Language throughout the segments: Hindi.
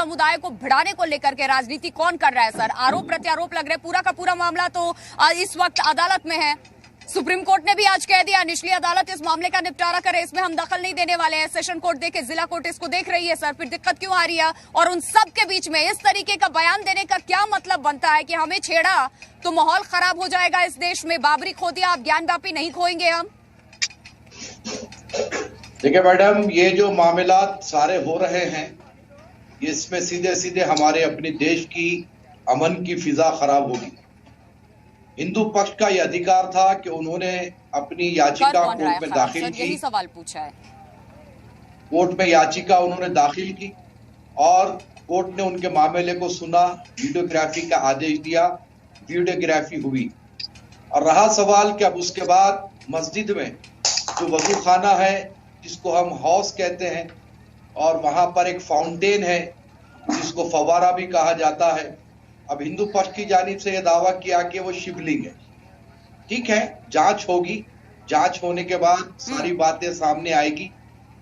समुदाय को भिड़ाने को लेकर के राजनीति कौन कर रहा है सर? आरोप प्रत्यारोप लग रहे हैं, पूरा का पूरा मामला तो इस वक्त अदालत में है। सुप्रीम कोर्ट ने भी आज कह दिया निचली अदालत इस मामले का निपटारा करे, इसमें हम दखल नहीं देने वाले हैं। सेशन कोर्ट देखे, जिला कोर्ट इसको देख रही है सर, फिर दिक्कत क्यों आ रही है? और उन सब के बीच में इस तरीके का बयान देने का क्या मतलब बनता है कि हमें छेड़ा तो माहौल खराब हो जाएगा इस देश में, बाबरी खो दिया, आप ज्ञानव्यापी नहीं खोएंगे हम? देखिए मैडम, ये जो मामलात सारे हो रहे हैं, इसमें सीधे सीधे हमारे अपने देश की अमन की फिजा खराब होगी। हिंदू पक्ष का यह अधिकार था कि उन्होंने अपनी याचिका कोर्ट में दाखिल की। यही सवाल पूछा है। कोर्ट में याचिका उन्होंने दाखिल की और कोर्ट ने उनके मामले को सुना, वीडियोग्राफी का आदेश दिया, वीडियोग्राफी हुई। और रहा सवाल कि अब उसके बाद मस्जिद में जो वजू खाना है, जिसको हम हौस कहते हैं, और वहां पर एक फाउंटेन है जिसको फवारा भी कहा जाता है। अब हिंदू पक्ष की जानिब से यह दावा किया कि वो शिवलिंग है। ठीक है, जांच होगी, जांच होने के बाद सारी बातें सामने आएगी।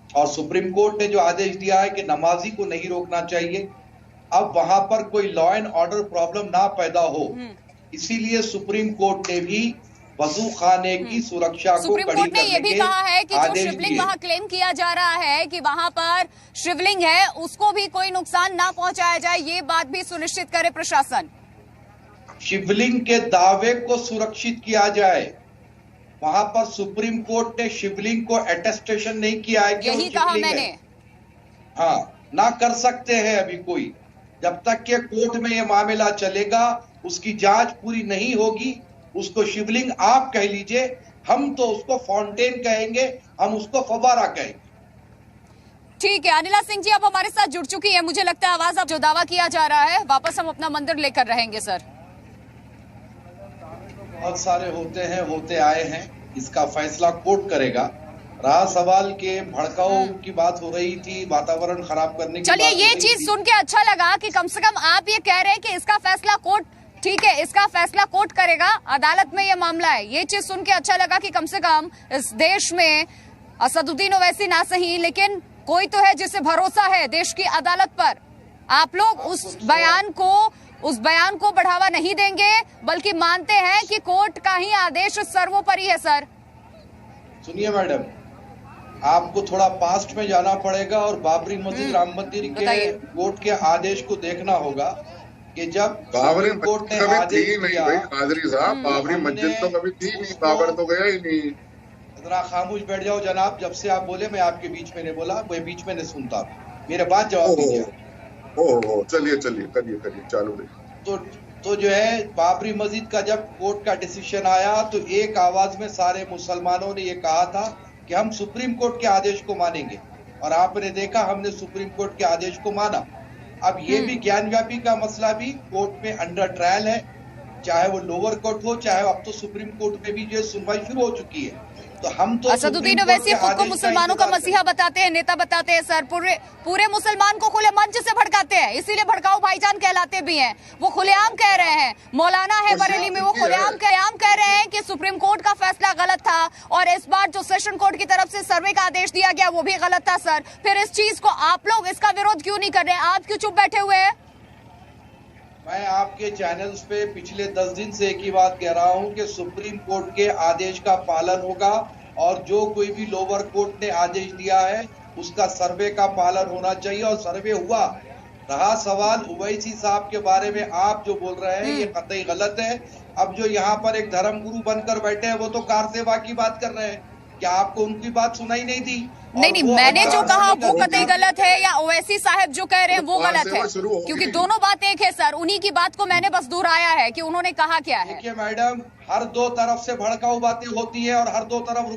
और सुप्रीम कोर्ट ने जो आदेश दिया है कि नमाजी को नहीं रोकना चाहिए, अब वहां पर कोई लॉ एंड ऑर्डर प्रॉब्लम ना पैदा हो, इसीलिए सुप्रीम कोर्ट ने भी वजू खाने की सुरक्षा को कड़ी करने के सुप्रीम कोर्ट ने यह भी कहा है कि जो शिवलिंग वहां क्लेम किया जा रहा है कि वहां पर शिवलिंग है, उसको भी कोई नुकसान ना पहुंचाया जाए, ये बात भी सुनिश्चित करे प्रशासन। शिवलिंग के दावे को सुरक्षित किया जाए। वहां पर सुप्रीम कोर्ट ने शिवलिंग को अटेस्टेशन नहीं किया है कि यही कहा मैंने। हाँ, ना कर सकते हैं अभी कोई, जब तक के कोर्ट में यह मामला चलेगा, उसकी जांच पूरी नहीं होगी। उसको शिवलिंग आप कह लीजिए, हम तो उसको फाउंटेन कहेंगे, हम उसको फवारा कहेंगे। ठीक है, अनिला सिंह जी अब हमारे साथ जुड़ चुकी है, मुझे लगता है आवाज अब जो दावा किया जा रहा है वापस हम अपना मंदिर लेकर रहेंगे सर। बहुत सारे होते हैं, होते आए हैं, इसका फैसला कोर्ट करेगा। रहा सवाल के भड़काऊ की बात हो रही थी, वातावरण खराब करने की। चलिए, ये चीज सुन के अच्छा लगा कि कम से कम आप ये कह रहे हैं कि इसका फैसला कोर्ट, ठीक है, इसका फैसला कोर्ट करेगा, अदालत में ये मामला है। ये चीज सुन के अच्छा लगा कि कम से कम इस देश में असदुद्दीन ओवैसी ना सही, लेकिन कोई तो है जिसे भरोसा है देश की अदालत पर। आप लोग उस बयान को बढ़ावा नहीं देंगे, बल्कि मानते हैं कि कोर्ट का ही आदेश सर्वोपरि है सर। सुनिए मैडम, आपको थोड़ा पास्ट में जाना पड़ेगा और बाबरी मस्जिद राम मंदिर के कोर्ट के आदेश को देखना होगा कि जब बाबरी कोर्ट ने आदेश दिया, भाई कादरी साहब, बाबरी मस्जिद तो कभी थी नहीं, बाबर तो गया ही नहीं। जरा खामोश बैठ जाओ जनाब, जब से आप बोले मैं आपके बीच में नहीं बोला, मैं बीच में नहीं सुनता, मेरे बात जवाब दीजिए। ओहो, चलिए करिए चालू रही। तो जो है बाबरी मस्जिद का जब कोर्ट का डिसीजन आया तो एक आवाज में सारे मुसलमानों ने ये कहा था कि हम सुप्रीम कोर्ट के आदेश को मानेंगे, और आपने देखा हमने सुप्रीम कोर्ट के आदेश को माना। अब ये भी ज्ञानव्यापी का मसला भी कोर्ट में अंडर ट्रायल है, चाहे वो लोअर कोर्ट हो, चाहे अब तो सुप्रीम कोर्ट में भी जो सुनवाई शुरू हो चुकी है। तो हम तो असदुद्दीन ओवैसी खुद को मुसलमानों का मसीहा बताते हैं, नेता बताते हैं सर, पूरे मुसलमान को खुले मंच से भड़काते हैं, इसीलिए भड़काऊ भाईजान कहलाते भी हैं। वो खुलेआम कह रहे हैं, मौलाना है बरेली में, वो खुलेआम कह रहे हैं कि सुप्रीम कोर्ट का फैसला गलत था, और इस बार जो सेशन कोर्ट की तरफ से सर्वे का आदेश दिया गया वो भी गलत था सर। फिर इस चीज को आप लोग इसका विरोध क्यों नहीं कर रहे? आप क्यों चुप बैठे हुए हैं? मैं आपके चैनल्स पे पिछले 10 दिन से एक ही बात कह रहा हूं कि सुप्रीम कोर्ट के आदेश का पालन होगा, और जो कोई भी लोअर कोर्ट ने आदेश दिया है उसका सर्वे का पालन होना चाहिए, और सर्वे हुआ। रहा सवाल ओवैसी साहब के बारे में, आप जो बोल रहे हैं ये कतई गलत है। अब जो यहाँ पर एक धर्मगुरु बनकर बैठे हैं वो तो कार सेवा की बात कर रहे हैं, क्या आपको उनकी बात सुनाई नहीं दी? नहीं, मैंने जो कहा वो कतई गलत है, या ओवैसी साहब जो कह रहे हैं वो गलत है? क्योंकि दोनों बात एक है सर, उन्हीं की बात को मैंने बस दोहराया है कि उन्होंने कहा क्या है। देखिए मैडम, हर दो तरफ से भड़काऊ बातें होती है और हर दो तरफ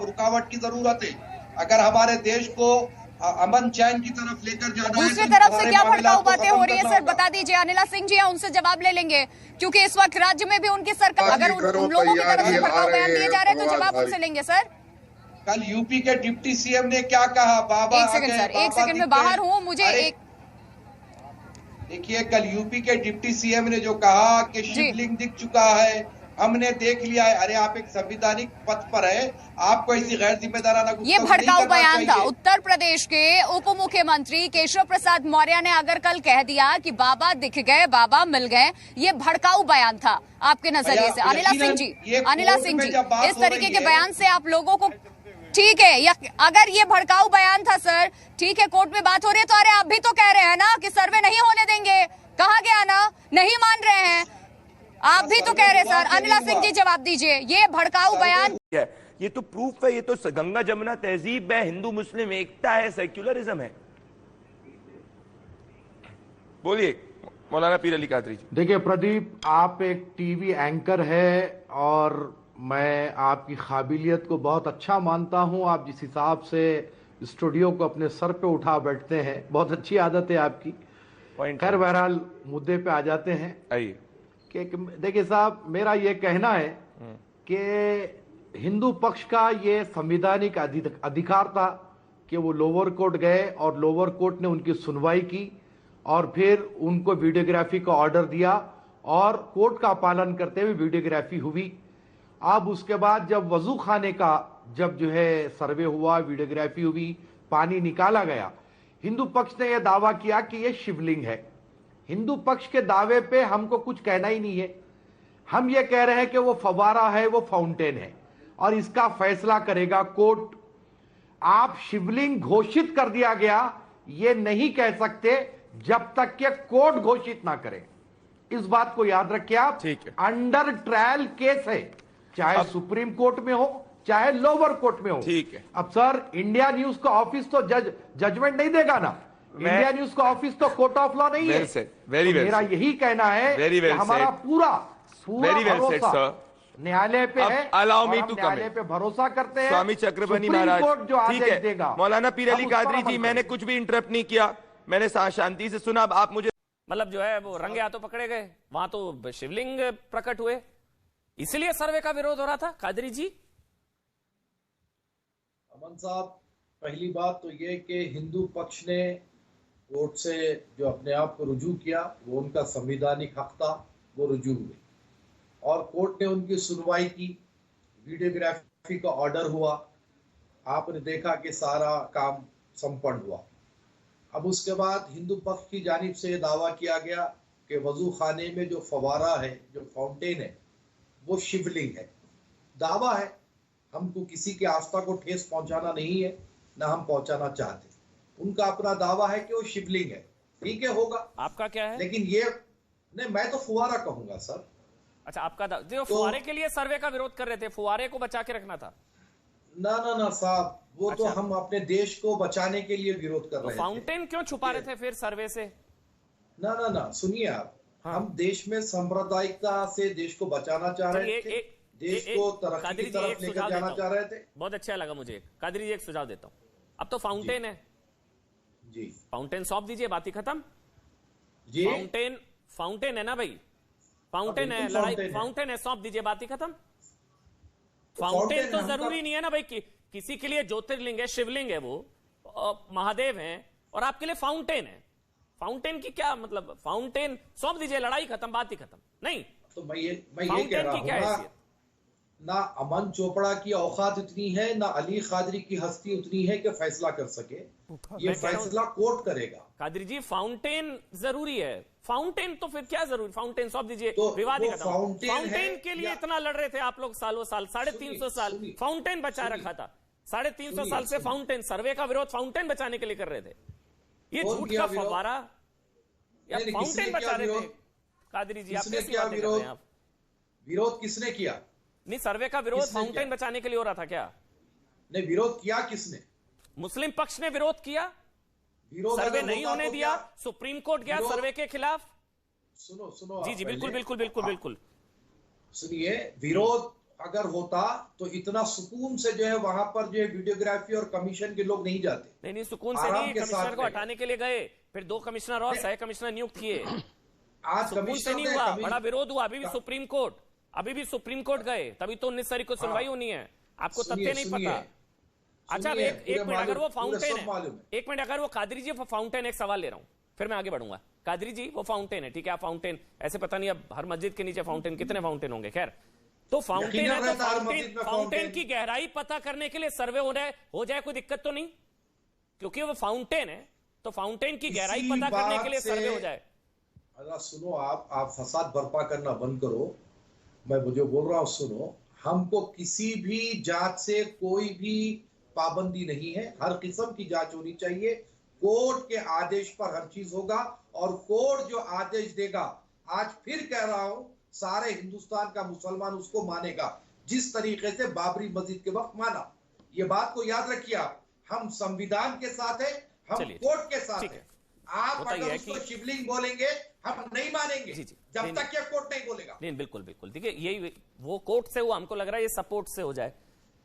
रुकावट की जरूरत है। अगर हमारे देश को अमन चैन की तरफ लेकर जाना है, दूसरी तरफ से क्या भड़काऊ बातें हो रही है सर, बता दीजिए। अनिला सिंह जी उनसे जवाब ले लेंगे, क्योंकि इस वक्त राज्य में भी उनकी सरकार, अगर उन लोगों की तरफ से भड़काऊ बयान दिए जा रहे हैं तो जवाब उनसे लेंगे सर। कल यूपी के डिप्टी सीएम ने क्या कहा? बाबा, एक सेकंड में बाहर हूँ, मुझे एक देखिए, कल यूपी के डिप्टी सीएम ने जो कहा कि शिवलिंग दिख चुका है, हमने देख लिया है। अरे आप एक संवैधानिक पद पर है, आपको ऐसी गैर जिम्मेदाराना ये गुफ्तगू भड़काऊ नहीं करना बयान था। चाहिए। उत्तर प्रदेश के उप मुख्यमंत्री केशव प्रसाद मौर्य ने अगर कल कह दिया कि बाबा दिख गए, बाबा मिल गए, ये भड़काऊ बयान था आपके नजरिए से। अनिला सिंह जी, इस तरीके के बयान से आप लोगों को, ठीक है, या अगर ये भड़काऊ बयान था सर, ठीक है, कोर्ट में बात हो रही है तो अरे आप भी तो कह रहे हैं ना कि सर्वे नहीं होने देंगे, कहा गया ना, नहीं मान रहे हैं, आप भी तो कह रहे हैं सर। अनिला सिंह जी जवाब दीजिए, ये भड़काऊ बयान, ये तो प्रूफ है, ये तो गंगा जमुना तहजीब है, हिंदू मुस्लिम एकता है, सेक्युलरिज्म है। बोलिए मौलाना पीर अली कादरी जी। देखिए प्रदीप, आप एक टीवी एंकर है और मैं आपकी काबिलियत को बहुत अच्छा मानता हूं। आप जिस हिसाब से स्टूडियो को अपने सर पे उठा बैठते हैं, बहुत अच्छी आदत है आपकी। खैर बहरहाल मुद्दे पे आ जाते हैं। आइए कि देखिए साहब, मेरा ये कहना है कि हिंदू पक्ष का ये संवैधानिक अधिकार था कि वो लोअर कोर्ट गए और लोअर कोर्ट ने उनकी सुनवाई की और फिर उनको वीडियोग्राफी का ऑर्डर दिया और कोर्ट का पालन करते हुए वीडियोग्राफी हुई। अब उसके बाद जब वजू खाने का जब जो है सर्वे हुआ, वीडियोग्राफी हुई, पानी निकाला गया, हिंदू पक्ष ने यह दावा किया कि यह शिवलिंग है। हिंदू पक्ष के दावे पे हमको कुछ कहना ही नहीं है। हम ये कह रहे हैं कि वो फवारा है, वो फाउंटेन है और इसका फैसला करेगा कोर्ट। आप शिवलिंग घोषित कर दिया गया, ये नहीं कह सकते जब तक कि कोर्ट घोषित ना करे। इस बात को याद रखिए आप। अंडर ट्रायल केस है, चाहे सुप्रीम कोर्ट में हो चाहे लोअर कोर्ट में हो। ठीक है। अब सर, इंडिया न्यूज का ऑफिस तो जजमेंट नहीं देगा ना। इंडिया न्यूज का ऑफिस तो कोर्ट ऑफ लॉ नहीं है। वेरी वेल, मेरा यही कहना है कि हमारा पूरा भरोसा न्यायालय पे है। अलाउ मी टू न्यायालय पे भरोसा करते हैं। स्वामी चक्रवर्ती महाराज, कोर्ट जो आदेश देगा। मौलाना पीर अली कादरी जी, मैंने कुछ भी इंटरप्ट नहीं किया, मैंने शांति से सुना। अब आप मुझे मतलब जो है वो रंगे हाथों पकड़े गए, वहां तो शिवलिंग प्रकट हुए, इसलिए सर्वे का विरोध हो रहा था। कादरी जी, अमन साहब, पहली बात तो ये कि हिंदू पक्ष ने कोर्ट से जो अपने आप को रुजू किया, वो उनका संवैधानिक हक था, वो रुजू हुए और कोर्ट ने उनकी सुनवाई की, वीडियोग्राफी का ऑर्डर हुआ, आपने देखा कि सारा काम संपन्न हुआ। अब उसके बाद हिंदू पक्ष की जानिब से ये दावा किया गया कि वजू खाने में जो फवारा है, जो फाउंटेन है, वो शिवलिंग है। दावा है, हमको किसी की आस्था को ठेस पहुंचाना नहीं है, ना हम पहुंचाना चाहते। उनका अपना दावा है कि वो शिवलिंग है, ठीक है, होगा। आपका क्या है? लेकिन ये नहीं, मैं तो फुवारा कहूंगा सर। अच्छा, आपका जो फुवारे के लिए सर्वे का विरोध कर रहे थे, फुवारे को बचा के रखना था। ना ना ना साहब, वो अच्छा। तो हम अपने देश को बचाने के लिए विरोध कर रहे थे। फाउंटेन क्यों छुपा रहे थे फिर सर्वे से? ना ना ना, सुनिए आप, हम देश में सांप्रदायिकता से देश को बचाना चाह रहे थे, देश को तरक्की की तरफ लेकर जाना चाह रहे थे। बहुत अच्छा लगा मुझे। कादरी जी, एक सुझाव देता हूं। अब तो फाउंटेन है जी, फाउंटेन सौंप दीजिए, बात ही खत्म जी। फाउंटेन है ना भाई, फाउंटेन है, लड़ाई फाउंटेन है, सौंप दीजिए, बात ही खत्म। फाउंटेन तो जरूरी नहीं है ना भाई, किसी के लिए ज्योतिर्लिंग है, शिवलिंग है, वो महादेव हैं, और आपके लिए फाउंटेन है। फाउंटेन की क्या मतलब? फाउंटेन सौंप दीजिए, लड़ाई खत्म, बात ही खत्म। नहीं तो मैं ये कह रहा हूँ ना, अमन चोपड़ा की औकात इतनी है, ना अली कादरी की हस्ती उतनी है कि फैसला कर सके। ये फैसला कोर्ट करेगा। कादरी जी, फाउंटेन जरूरी है। फाउंटेन तो फिर क्या जरूरी? फाउंटेन सौंप दीजिए, विवाद ही खत्म। फाउंटेन के लिए इतना लड़ रहे थे आप लोग सालों साल, 350 साल फाउंटेन बचा रखा था। 350 साल से फाउंटेन सर्वे का विरोध फाउंटेन बचाने के लिए कर रहे थे। ये झूठ का फव्वारा या फाउंटेन बचा रहे थे? कादरी जी, आप कैसी बातें कर रहे हैं? आप विरोध किसने किया? नहीं, सर्वे का विरोध फाउंटेन बचाने के लिए हो रहा था क्या? नहीं, विरोध किया किसने? मुस्लिम पक्ष ने विरोध किया, सर्वे नहीं होने दिया, सुप्रीम कोर्ट गया सर्वे के खिलाफ। सुनो जी जी, बिल्कुल बिल्कुल बिल्कुल बिल्कुल। सुनिए, विरोध अगर होता तो इतना सुकून से जो है वहां पर जो है वीडियोग्राफी और कमीशन के लोग नहीं जाते। नहीं, सुकून से नहीं, कमिश्नर को हटाने के लिए गए, फिर 2 कमिश्नर और सह कमिश्नर नियुक्त किए। आज सुकून से नहीं हुआ, बड़ा विरोध हुआ। अभी भी सुप्रीम कोर्ट गए, तभी तो 19 तारीख को सुनवाई होनी है। आपको तथ्य नहीं पता। अच्छा, एक मिनट, अगर वो फाउंटेन है, एक मिनट, अगर वो कादरी जी फाउंटेन, एक सवाल ले रहा हूं, फिर मैं आगे बढ़ूंगा। कादरी जी, वो फाउंटेन है, ठीक है, आप फाउंटेन ऐसे पता नहीं अब हर मस्जिद के नीचे फाउंटेन, कितने फाउंटेन होंगे, खैर तो फाउंटेन है, तो रहता है मस्जिद में फाउंटेन की गहराई पता करने के लिए सर्वे हो जाए कोई दिक्कत तो नहीं, क्योंकि वो फाउंटेन है, तो फाउंटेन की गहराई पता करने के लिए सर्वे हो जाए। अरे सुनो, आप फसाद बर्पा करना बंद करो, मैं जो बोल रहा हूं सुनो। हमको किसी भी जांच से कोई भी पाबंदी नहीं है, हर किस्म की जांच होनी चाहिए, कोर्ट के आदेश पर हर चीज होगा, और कोर्ट जो आदेश देगा, आज फिर कह रहा हूं, सारे हिंदुस्तान का मुसलमान उसको मानेगा, जिस तरीके से बाबरी मस्जिद के वक्त माना। ये बात को याद रखिए आप, हम संविधान के साथ है, हम कोर्ट के साथ है। आप अगर उसको शिवलिंग बोलेंगे हम नहीं मानेंगे जब तक ये कोर्ट नहीं बोलेगा। नहीं, बिल्कुल बिल्कुल, देखिए यही वो कोर्ट से, वो हमको लग रहा है ये सपोर्ट से हो जाए।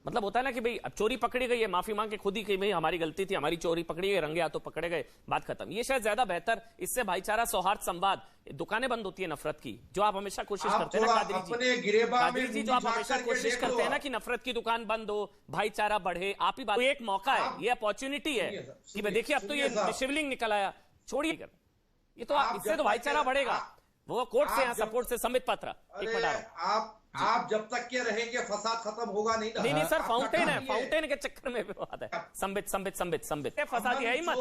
मतलब होता है ना कि भाई अब चोरी पकड़ी गई है, माफी मांग के खुद ही कि भाई हमारी गलती थी, हमारी चोरी पकड़ी गई, रंगे हाथों पकड़े गए, बात खत्म। ये शायद ज्यादा बेहतर, इससे भाईचारा, सौहार्द, संवाद, दुकानें बंद होती है नफरत की, जो आप हमेशा कोशिश करते हैं ना कादरी जी, जो आप हमेशा कोशिश करते हैं ना कि नफरत की दुकान बंद हो, भाईचारा बढ़े। आप ही बात, एक मौका है, ये अपॉर्चुनिटी है कि भाई देखिए अब तो ये शिवलिंग निकल आया, छोड़िए कर, ये तो इससे तो भाईचारा बढ़ेगा। वो कोर्ट से यहाँ सपोर्ट से संबित पात्रा, एक मिनट, आप जब तक के रहेंगे फसाद खत्म होगा नहीं। नहीं सर, फाउंटेन है, फाउंटेन के चक्कर में बात है। संबित फसादी है ही मत,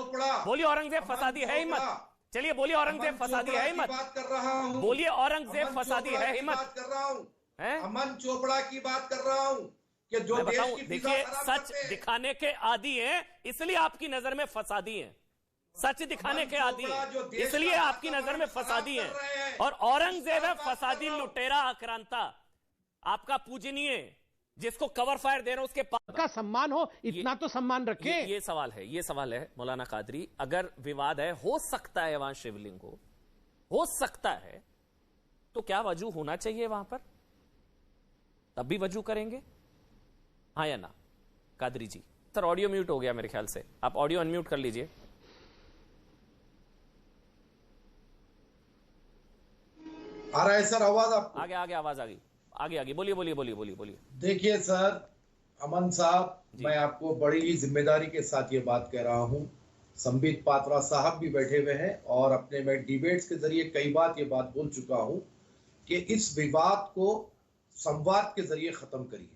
बोलिए औरंगजेब फसादी है ही मत, चलिए बोलिए औरंगजेब फसादी है ही मत, बात कर रहा हूँ, बोलिए औरंगजेब फसादी है ही मत कर रहा हूँ, अमन चोपड़ा की बात कर रहा हूँ कि जो देश की देखिए सच दिखाने के आदी है, इसलिए आपकी नजर में फसादी है, सच दिखाने के आदी है, इसलिए आपकी नजर में फसादी है। और औरंगजेब है फसादी, लुटेरा, आक्रांता, आपका पूजनीय, जिसको कवर फायर दे रहे हो उसके का सम्मान हो, इतना तो सम्मान रखे। ये सवाल है मौलाना कादरी, अगर विवाद है, हो सकता है वहां शिवलिंग हो सकता है, तो क्या वजू होना चाहिए वहां पर? तब भी वजू करेंगे, हाँ या ना? कादरी जी सर, ऑडियो म्यूट हो गया मेरे ख्याल से, आप ऑडियो अनम्यूट कर लीजिए। आ रहा है सर आवाज? आपको आगे आवाज आ गई, आगे बोलिए। देखिए सर, अमन साहब, मैं आपको बड़ी ही जिम्मेदारी के साथ ये बात कह रहा हूं, संबित पात्रा साहब भी बैठे हुए हैं, और अपने मैं डिबेट्स के जरिए कई बार ये बात बोल चुका हूं कि इस विवाद को संवाद के जरिए खत्म करिए।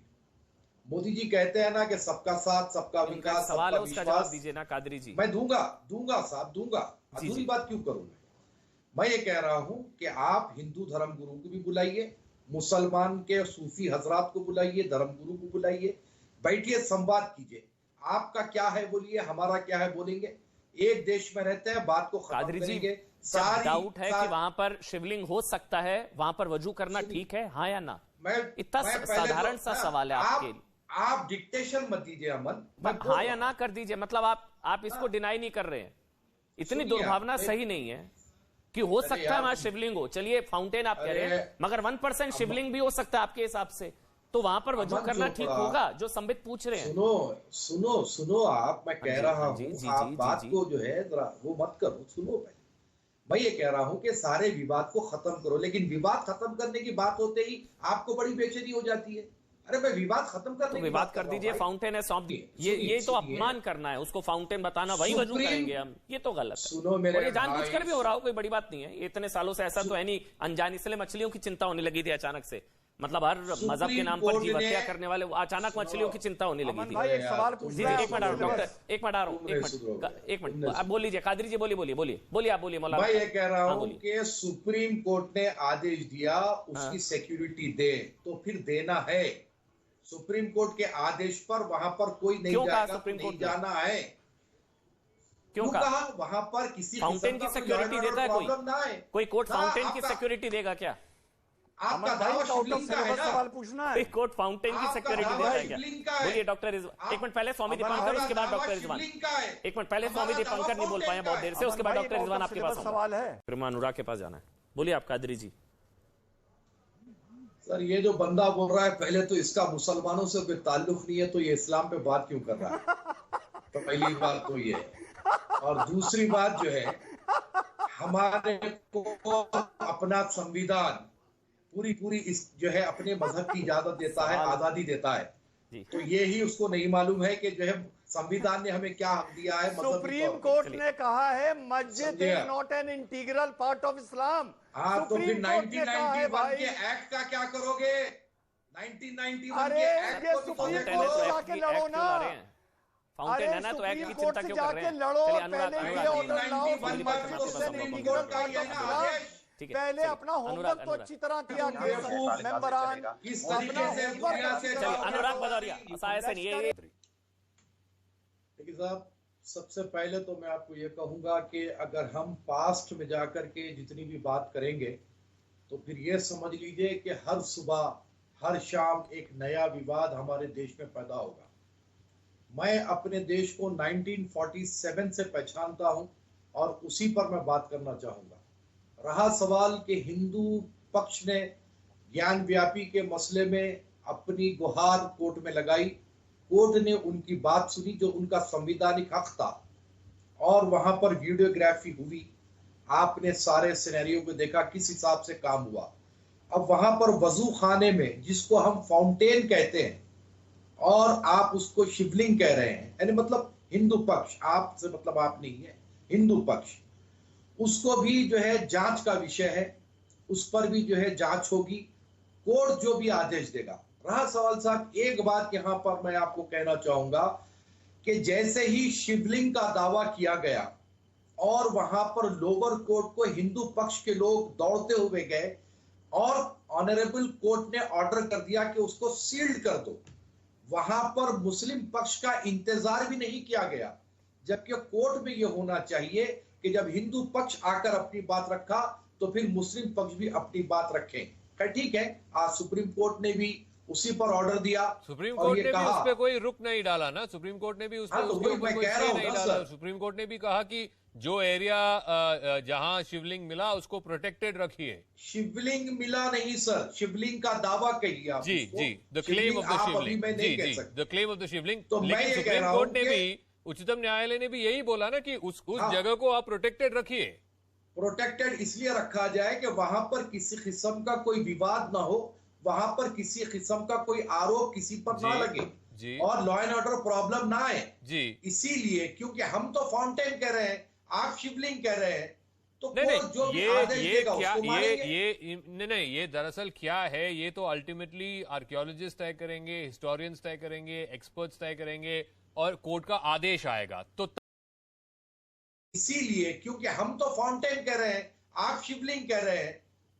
मोदी जी कहते हैं ना कि सबका साथ, सबका विकास, सवाल है, सबका उसका जवाब दीजिए ना कादरी जी। मैं दूंगा साहब, दूंगा, अधूरी बात क्यों करूं मैं ये कह रहा हूं कि आप हिंदू धर्म गुरु को भी बुलाइए, मुसलमान के सूफी हजरात को बुलाइए, धर्म गुरु को बुलाइए, बैठिए, संवाद कीजिए, आपका क्या है बोलिए, हमारा क्या है बोलेंगे, एक देश में रहते हैं, बात को खत्म करेंगे। सारी डाउट है कि वहां पर शिवलिंग हो सकता है, वहां पर वजू करना ठीक है, हाँ या ना? इतना साधारण सा सवाल है आपके लिए। आप डिक्टेशन मत दीजिए अमन, हाँ या ना कर दीजिए, मतलब आप इसको डिनाई नहीं कर रहे हैं, इतनी दुर्भावना सही नहीं है कि हो सकता है वहां शिवलिंग हो। चलिए फाउंटेन आप कह रहे हैं, मगर 1% शिवलिंग भी हो सकता है आपके हिसाब से, तो वहां पर वजू करना ठीक होगा, जो संबित पूछ रहे हैं। सुनो आप, मैं कह रहा हूं, आप बात को जो है वो मत करो, सुनो पहले। मैं ये कह रहा हूं कि सारे विवाद को खत्म करो, लेकिन विवाद खत्म करने की बात होते ही आपको बड़ी बेचैनी हो जाती है। अरे मैं विवाद खत्म करने की विवाद कर दीजिए, फाउंटेन है, सौंप दीजिए। ये तो अपमान करना है, उसको फाउंटेन बताना, वही वजू करेंगे हम, ये तो गलत है। सुनो मेरे, ये जानबूझकर भी हो रहा हो, कोई बड़ी बात नहीं है, इतने सालों से ऐसा तो है नहीं अनजान, इसलिए मछलियों की चिंता होने लगी थी अचानक से, मतलब हर मजहब के नाम पर जीव हत्या करने वाले अचानक मछलियों की चिंता होने लगी थी। जी एक मिनट डॉक्टर, एक मिनट आप बोल लीजिए, कादरी जी बोलिए आप बोलिए मौलाना। मैं ये कह रहा हूं कि सुप्रीम कोर्ट ने आदेश दिया उसकी सिक्योरिटी दे, तो फिर देना है। सुप्रीम कोर्ट के आदेश पर वहां पर कोई नहीं जाएगा, नहीं जाना है। क्यों कहा? वहां पर किसी फाउंटेन की सिक्योरिटी देता है कोई कोर्ट फाउंटेन की सिक्योरिटी देगा क्या? आपका दावा शिवलिंग का है ना? सवाल पूछना है, कोर्ट फाउंटेन की सिक्योरिटी देता है क्या? बोलिए डॉक्टर रिजवान, एक मिनट पहले स्वामी दीपंकर, उसके बाद डॉक्टर रिजवान। एक मिनट पहले स्वामी दीपंकर नहीं बोल पाए बहुत देर से, उसके बाद डॉक्टर रिजवान आपके पास सवाल है, फिर अनुराग के पास जाना है। बोलिए आप कादरी जी। सर ये जो बंदा बोल रहा है, पहले तो इसका मुसलमानों से कोई ताल्लुक नहीं है, तो ये इस्लाम पे बात क्यों कर रहा है? तो पहली बात तो ये है, और दूसरी बात जो है, हमारे को अपना संविधान पूरी इस जो है अपने मजहब की इजाजत देता है, आजादी देता है, तो ये ही उसको नहीं मालूम है कि जो है संविधान ने हमें क्या हक दिया है। सुप्रीम कोर्ट ने कहा है मस्जिद is not an integral part of Islam. हाँ, तो फिर 1991 के एक्ट का क्या करोगे? 1991 अरे के एक्ट ये को सुप्रीम दिखाओ। कोर्ट से जाके लड़ो ना। फाउंटेन है ना, तो एक्ट की चिंता क्यों कर रहे हैं? चलिए, अनुराग पहले अपना होमवर्क तो अच्छी तरह किया मेंबरान। किस तरीके से दुनिया से अनुराग भदौरिया ये देखिए साहब, सबसे पहले तो मैं आपको ये कहूंगा कि अगर हम पास्ट में जाकर के जितनी भी बात करेंगे तो फिर ये समझ लीजिए कि हर सुबह हर शाम एक नया विवाद हमारे देश में पैदा होगा। मैं अपने देश को 1947 से पहचानता हूं और उसी पर मैं बात करना चाहूंगा। रहा सवाल कि हिंदू पक्ष ने ज्ञान व्यापी के मसले में अपनी गुहार कोर्ट में लगाई, कोर्ट ने उनकी बात सुनी जो उनका संवैधानिक हक था, और वहां पर वीडियोग्राफी हुई। आपने सारे सिनेरियो को देखा किस हिसाब से काम हुआ। अब वहां पर वजू खाने में, जिसको हम फाउंटेन कहते हैं और आप उसको शिवलिंग कह रहे हैं, यानी मतलब हिंदू पक्ष, आप से मतलब आप नहीं है, हिंदू पक्ष, उसको भी जो है जांच का विषय है, उस पर भी जो है जांच होगी, कोर्ट जो भी आदेश देगा। रहा सवाल साहब, एक बात यहां पर मैं आपको कहना चाहूंगा कि जैसे ही शिवलिंग का दावा किया गया और वहां पर लोअर कोर्ट को हिंदू पक्ष के लोग दौड़ते हुए गए और ऑनरेबल कोर्ट ने ऑर्डर कर दिया कि उसको सील्ड कर दो, वहां पर मुस्लिम पक्ष का इंतजार भी नहीं किया गया, जबकि कोर्ट में यह होना चाहिए कि जब हिंदू पक्ष आकर अपनी बात रखा तो फिर मुस्लिम पक्ष भी अपनी बात रखें। ठीक है, आज सुप्रीम कोर्ट ने भी उसी पर ऑर्डर दिया। सुप्रीम कोर्ट ने भी उस पे कोई रुख नहीं डाला ना, सुप्रीम कोर्ट ने भी उस पे कोई स्टे नहीं डाला। सुप्रीम कोर्ट ने भी कहा कि जो एरिया जहां शिवलिंग मिला उसको प्रोटेक्टेड रखिए। शिवलिंग मिला नहीं सर, शिवलिंग का दावा कहिए आप। जी जी, the claim of the Shivling, जी जी, the claim of the Shivling. लेकिन सुप्रीम कोर्ट ने भी, उच्चतम न्यायालय ने भी यही बोला ना कि उस जगह को आप प्रोटेक्टेड रखिए। प्रोटेक्टेड इसलिए रखा जाए कि वहां पर किसी किस्म का कोई विवाद ना हो, वहां पर किसी किस्म का कोई आरोप किसी पर ना लगे और लॉ एंड ऑर्डर प्रॉब्लम ना आए जी। इसीलिए, क्योंकि हम तो फाउंटेन कह रहे हैं, आप शिवलिंग कह रहे हैं, तो नहीं, जो ये क्या, नहीं, ये दरअसल क्या है, ये तो अल्टीमेटली आर्कियोलॉजिस्ट तय करेंगे, हिस्टोरियंस तय करेंगे, एक्सपर्ट्स तय करेंगे और कोर्ट का आदेश आएगा। तो इसीलिए, क्योंकि हम तो फाउंटेन कह रहे हैं, आप शिवलिंग कह रहे हैं,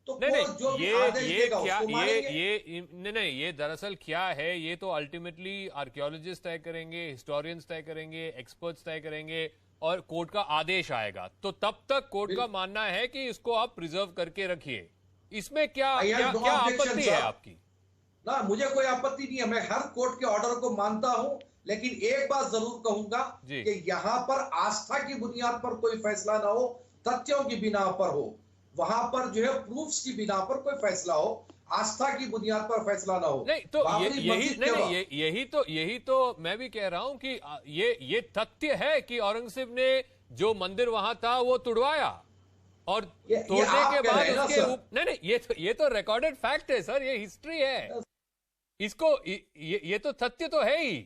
तो नहीं, जो ये क्या, नहीं, ये दरअसल क्या है, ये तो अल्टीमेटली आर्कियोलॉजिस्ट तय करेंगे, हिस्टोरियंस तय करेंगे, एक्सपर्ट्स तय करेंगे और कोर्ट का आदेश आएगा। तो तब तक कोर्ट का मानना है कि इसको आप प्रिजर्व करके रखिए। इसमें क्या आपत्ति है आपकी? ना, मुझे कोई आपत्ति नहीं है, मैं हर कोर्ट के ऑर्डर को मानता हूं, लेकिन एक बात जरूर कहूंगा कि यहां पर आस्था की बुनियाद पर कोई फैसला ना हो, तथ्यों की बिना पर हो, वहां पर जो है प्रूफ्स की बिना पर कोई फैसला हो, आस्था की बुनियाद पर फैसला ना हो। नहीं तो यही तो मैं भी कह रहा हूं कि ये तथ्य है कि औरंगजेब ने जो मंदिर वहां था वो तुड़वाया और तोड़ने के बाद उसके नहीं, ये तो रिकॉर्डेड फैक्ट है सर, ये हिस्ट्री है, इसको ये तो तथ्य तो है ही।